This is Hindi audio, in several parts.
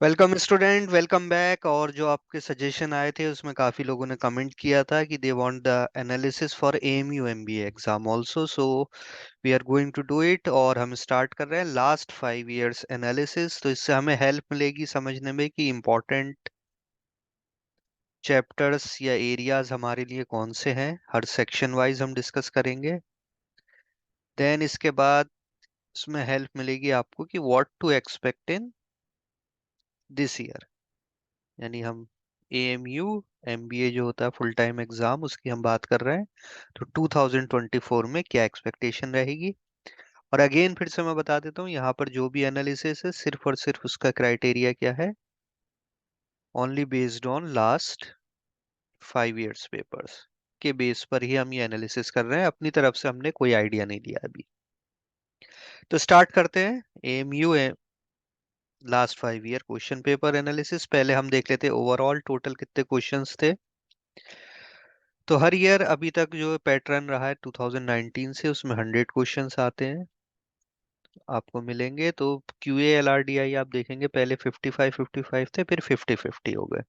Welcome student, welcome back. और जो आपके सजेशन आए थे उसमें काफी लोगों ने कमेंट किया था कि they want the analysis for AMU MBA exam also, so we are going to do it. और हम स्टार्ट कर रहे हैं लास्ट 5 इयर्स एनालिसिस। तो इससे हमें हेल्प मिलेगी समझने में कि इम्पोर्टेंट चैप्टर्स या एरियाज हमारे लिए कौन से हैं। हर सेक्शन वाइज हम डिस्कस करेंगे। देन इसके बाद उसमें हेल्प मिलेगी आपको कि what to expect in this year. यानी हम एएमयू एमबीए जो होता है फुल टाइम एग्जाम, उसकी हम बात कर रहे हैं। तो 2024 में क्या एक्सपेक्टेशन रहेगी। और अगेन फिर से मैं बता देता हूँ, यहाँ पर जो भी एनालिसिस है सिर्फ और सिर्फ उसका क्राइटेरिया क्या है, only based on last 5 years papers के बेस पर ही हम ये एनालिसिस कर रहे हैं। अपनी तरफ से हमने कोई आइडिया नहीं दिया अभी। तो स्टार्ट करते हैं AMU last 5 year question paper analysis. पहले हम देख लेते हैं ओवरऑल टोटल कितने क्वेश्चंस थे। तो हर ईयर अभी तक जो पैटर्न रहा है 2019 से, उसमें 100 क्वेश्चंस आते हैं आपको मिलेंगे। तो क्यूए एलआरडीआई आप देखेंगे, पहले 55 थे, फिर 50 हो गए।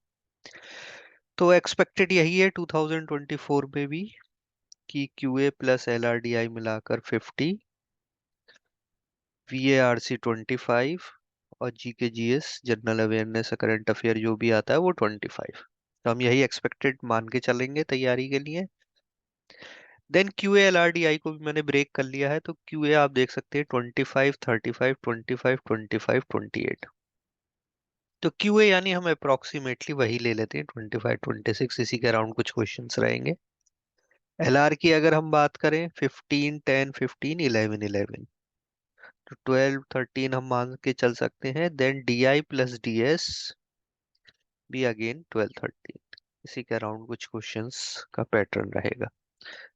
तो एक्सपेक्टेड यही है 2024 में भी कि क्यूए प्लस एलआरडीआई मिलाकर 50, वीएआरसी 25 और GK GS general awareness current affair जो भी आता है वो 25। तो हम यही एक्सपेक्टेड मान के चलेंगे तैयारी के लिए। देन क्यूए एलआरडीआई को भी मैंने ब्रेक कर लिया है। तो क्यूए आप देख सकते हैं 25, 35, 25, 25, 28। तो क्यूए यानी हम अप्रोक्सीमेटली वही ले लेते हैं 25, 26, इसी के अराउंड कुछ क्वेश्चंस रहेंगे। एलआर की अगर हम बात करें 15, 10, 15, 11, 11। तो 12, 13 हम मान के चल सकते हैं। देन डीआई प्लस डीएस भी अगेन 12, 13, इसी के अराउंड कुछ क्वेश्चंस का पैटर्न रहेगा।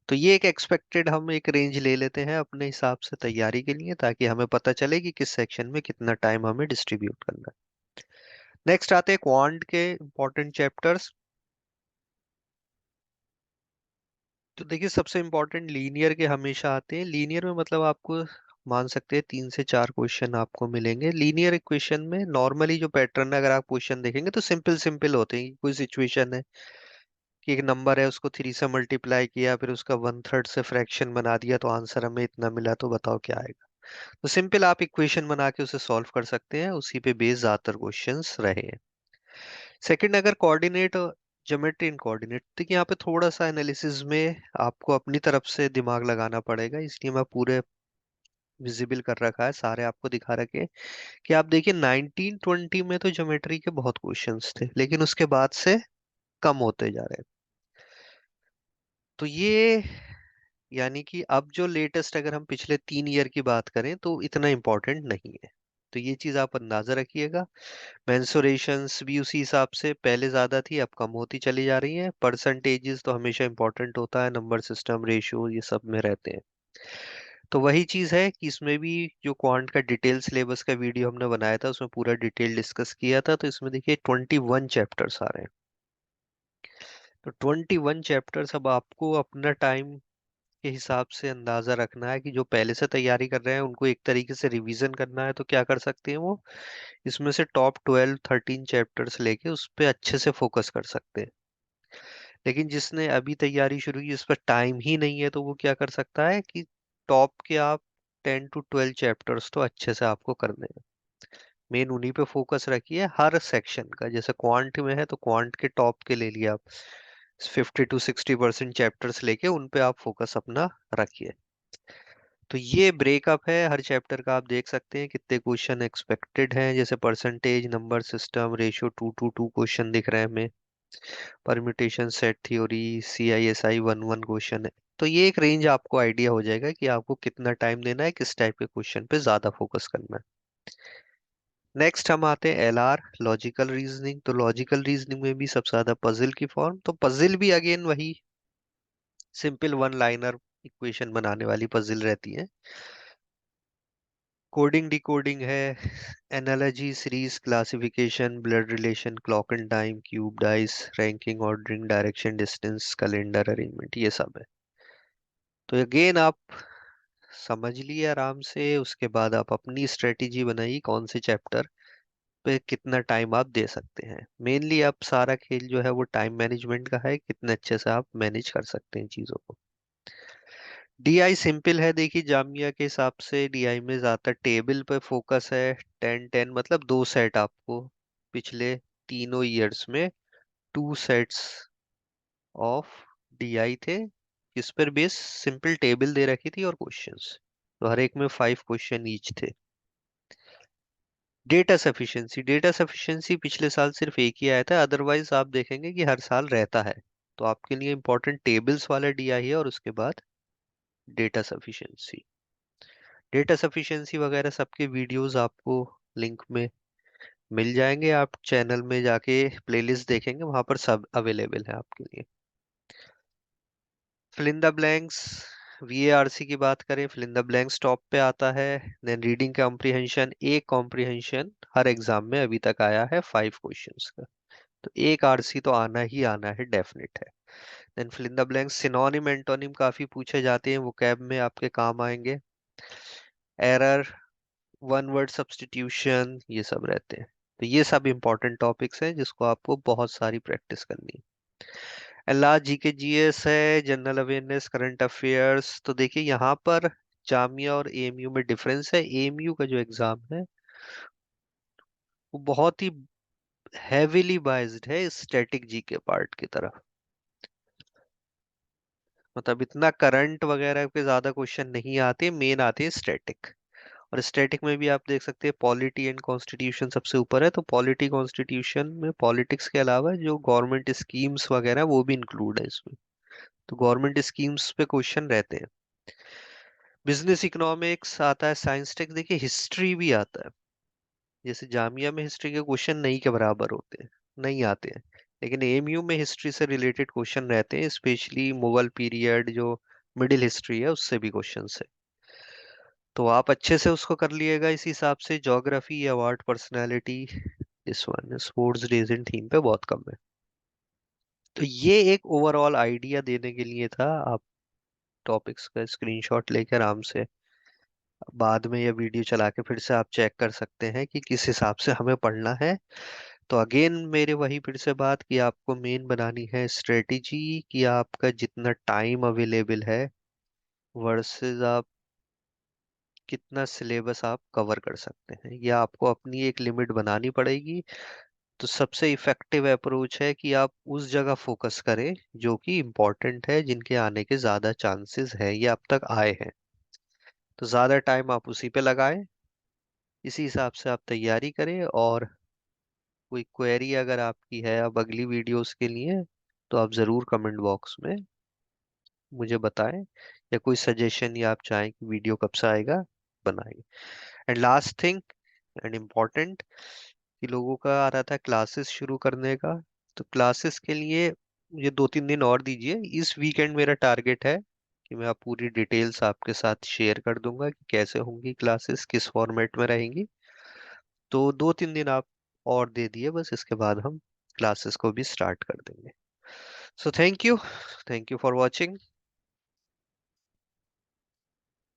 तो ये एक एक्सपेक्टेड हम एक रेंज ले लेते हैं अपने हिसाब से तैयारी के लिए, ताकि हमें पता चले कि किस सेक्शन में कितना टाइम हमें डिस्ट्रीब्यूट करना है। नेक्स्ट आते हैं क्वांट के इंपॉर्टेंट चैप्टर्स। तो देखिए, सबसे इंपॉर्टेंट लीनियर के हमेशा आते हैं। लीनियर में मतलब आपको मान सकते हैं 3 से 4 क्वेश्चन आपको मिलेंगे लीनियर इक्वेशन में। नॉर्मली जो पैटर्न है, अगर आप क्वेश्चन देखेंगे तो सिंपल सिंपल होते हैं। कोई सिचुएशन है कि एक नंबर है, उसको 3 से मल्टीप्लाई किया, फिर उसका 1/3 से फ्रैक्शन बना दिया, तो आंसर हमें इतना मिला, तो बताओ क्या आएगा। तो सिंपल आप इक्वेशन बना के उसे सॉल्व कर सकते हैं। उसी पे बेस ज्यादातर क्वेश्चंस रहे हैं। सेकंड, अगर कोऑर्डिनेट ज्योमेट्री इन कोऑर्डिनेट, तो यहाँ पे थोड़ा सा एनालिसिस में आपको अपनी तरफ से दिमाग लगाना पड़ेगा, इसलिए मैं पूरे विजिबल कर रखा है, सारे आपको दिखा रखे कि आप देखिए 1920 में तो ज्योमेट्री के बहुत क्वेश्चंस थे, लेकिन उसके बाद से कम होते जा रहे हैं। तो ये यानी कि अब जो लेटेस्ट, अगर हम पिछले 3 ईयर की बात करें तो इतना इम्पोर्टेंट नहीं है। तो ये चीज आप अंदाजा रखिएगा। मेंसुरेशंस भी उसी हिसाब से, पहले ज्यादा थी अब कम होती चली जा रही है। परसेंटेजेस तो हमेशा इंपॉर्टेंट होता है, नंबर सिस्टम रेशियो ये सब में रहते हैं। तो वही चीज है कि इसमें भी जो क्वांट का डिटेल सिलेबस का वीडियो हमने बनाया था, उसमें पूरा डिटेल डिस्कस किया था। तो इसमें देखिए 21 चैप्टर्स आ रहे हैं। तो 21 चैप्टर्स, अब आपको अपना टाइम के हिसाब से अंदाजा रखना है कि जो पहले से तैयारी कर रहे हैं उनको एक तरीके से रिवीजन करना है। तो क्या कर सकते हैं वो, इसमें से टॉप 12, 13 चैप्टर्स लेके उस पर अच्छे से फोकस कर सकते हैं। लेकिन जिसने अभी तैयारी शुरू की, उस पर टाइम ही नहीं है, तो वो क्या कर सकता है कि टॉप के आप 10 to 12 चैप्टर्स तो अच्छे से आपको करने हैं। मेन उन्हीं पे फोकस रखिए हर सेक्शन का। जैसे क्वांट में है तो क्वांट के टॉप के ले लिया आप, 50 to 60% चैप्टर्स लेके उन पे आप फोकस अपना रखिए। तो ये ब्रेकअप है हर चैप्टर का। आप देख सकते हैं कितने क्वेश्चन एक्सपेक्टेड हैं, जैसे percentage, number system, ratio, 2 to 2 question दिख रहे हैं हमें। Permutation, set theory, CISI 1 1 question है। तो ये एक रेंज आपको आइडिया हो जाएगा कि आपको कितना टाइम देना है, किस टाइप के क्वेश्चन पे ज्यादा फोकस करना है। नेक्स्ट हम आते हैं LR, लॉजिकल रीजनिंग। तो लॉजिकल रीजनिंग में भी सबसे ज्यादा पजल की फॉर्म। तो पजल भी अगेन वही सिंपल वन लाइनर इक्वेशन बनाने वाली पजल रहती है। कोडिंग डिकोडिंग है, analogy, series, classification, blood relation, clock and time, cube dice, ranking, ordering, direction, distance, calendar arrangement, ये सब है। तो अगेन आप समझ लिए आराम से, उसके बाद आप अपनी स्ट्रेटेजी बनाइए कौन से चैप्टर पे कितना टाइम आप दे सकते हैं। मेनली अब सारा खेल जो है वो टाइम मैनेजमेंट का है, कितने अच्छे से आप मैनेज कर सकते हैं चीज़ों को। डीआई सिंपल है, देखिए जामिया के हिसाब से डीआई में ज़्यादा टेबल पे फोकस है। 10-10 मतलब 2 सेट आपको पिछले तीनों ईयर्स में 2 सेट्स ऑफ डीआई थे, किस पर बेस सिंपल टेबल दे रखी थी और क्वेश्चंस, तो हर एक में 5 क्वेश्चन ईच थे। डेटा सफिशिएंसी पिछले साल सिर्फ एक ही आया था, अदरवाइज आप देखेंगे कि हर साल रहता है। तो आपके लिए इंपॉर्टेंट टेबल्स वाला डीआई है और उसके बाद डेटा सफिशिएंसी। डेटा सफिशिएंसी वगैरह सबके वीडियोस आपको लिंक में मिल जाएंगे, आप चैनल में जाके प्लेलिस्ट देखेंगे, वहां पर सब अवेलेबल है आपके लिए। Fill in the blanks, VARC की बात करें, fill in the blanks top पे आता है। देन रीडिंग कॉम्प्रिहेंशन, एक कॉम्प्रिहेंशन हर एग्जाम में अभी तक आया है 5 क्वेश्चंस का, तो एक आरसी तो आना ही आना है, डेफिनेट है। Then fill in the blanks, synonym antonym काफी पूछे जाते हैं, वो कैब में आपके काम आएंगे। एरर, वन वर्ड सब्स्टिट्यूशन, ये सब रहते हैं। तो ये सब इंपॉर्टेंट टॉपिक्स हैं जिसको आपको बहुत सारी प्रैक्टिस करनी है। लास्ट जीके जीएस है, जनरल अवेयरनेस, करंट अफेयर्स। तो देखिए यहाँ पर जामिया और एएमयू में डिफरेंस है। एएमयू का जो एग्जाम है वो बहुत ही हैविली बाइज्ड है स्टैटिक जीके पार्ट की तरफ, मतलब इतना करंट वगैरह के ज्यादा क्वेश्चन नहीं आते, मेन आते हैं स्टैटिक। और स्टैटिक में भी आप देख सकते हैं पॉलिटी एंड कॉन्स्टिट्यूशन सबसे ऊपर है, तो पॉलिटी कॉन्स्टिट्यूशन में पॉलिटिक्स के अलावा जो गवर्नमेंट स्कीम्स वगैरह वो भी इंक्लूड है इसमें, तो गवर्नमेंट स्कीम्स पे क्वेश्चन रहते हैं। बिजनेस इकोनॉमिक्स आता है, साइंस टेक, देखिए हिस्ट्री भी आता है। जैसे जामिया में हिस्ट्री के क्वेश्चन नहीं के बराबर होते हैं, नहीं आते हैं, लेकिन एएमयू में हिस्ट्री से रिलेटेड क्वेश्चन रहते हैं, स्पेशली मुगल पीरियड जो मिडिल हिस्ट्री है उससे भी क्वेश्चन है। तो आप अच्छे से उसको कर लिएगा इस हिसाब से। ज्योग्राफी, अवार्ड, पर्सनालिटी, इस one sports days in theme पे बहुत कम है। तो ये एक ओवरऑल आइडिया देने के लिए था। आप टॉपिक्स का स्क्रीनशॉट लेकर आराम से बाद में ये वीडियो चला के फिर से आप चेक कर सकते हैं कि किस हिसाब से हमें पढ़ना है। तो अगेन मेरे वही फिर से बात कि आपको मेन बनानी है स्ट्रेटेजी, कि आपका जितना टाइम अवेलेबल है वर्सेस आप कितना सिलेबस आप कवर कर सकते हैं, या आपको अपनी एक लिमिट बनानी पड़ेगी। तो सबसे इफेक्टिव अप्रोच है कि आप उस जगह फोकस करें जो कि इम्पोर्टेंट है, जिनके आने के ज्यादा चांसेस है या अब तक आए हैं, तो ज्यादा टाइम आप उसी पे लगाएं। इसी हिसाब से आप तैयारी करें, और कोई क्वेरी अगर आपकी है अब अगली वीडियोस के लिए, तो आप ज़रूर कमेंट बॉक्स में मुझे बताएं, या कोई सजेशन या आप चाहें कि वीडियो कब से आएगा, बनाएंगे। And last thing and important, कि लोगों का आ रहा था क्लासेस शुरू करने का, तो क्लासेस के लिए मुझे 2-3 दिन और दीजिए। इस वीकेंड मेरा टारगेट है कि मैं आप पूरी डिटेल्स आपके साथ शेयर कर दूंगा कि कैसे होंगी क्लासेस, किस फॉर्मेट में रहेंगी। तो 2-3 दिन आप और दे दिए बस, इसके बाद हम क्लासेस को भी स्टार्ट कर देंगे। So thank you for watching.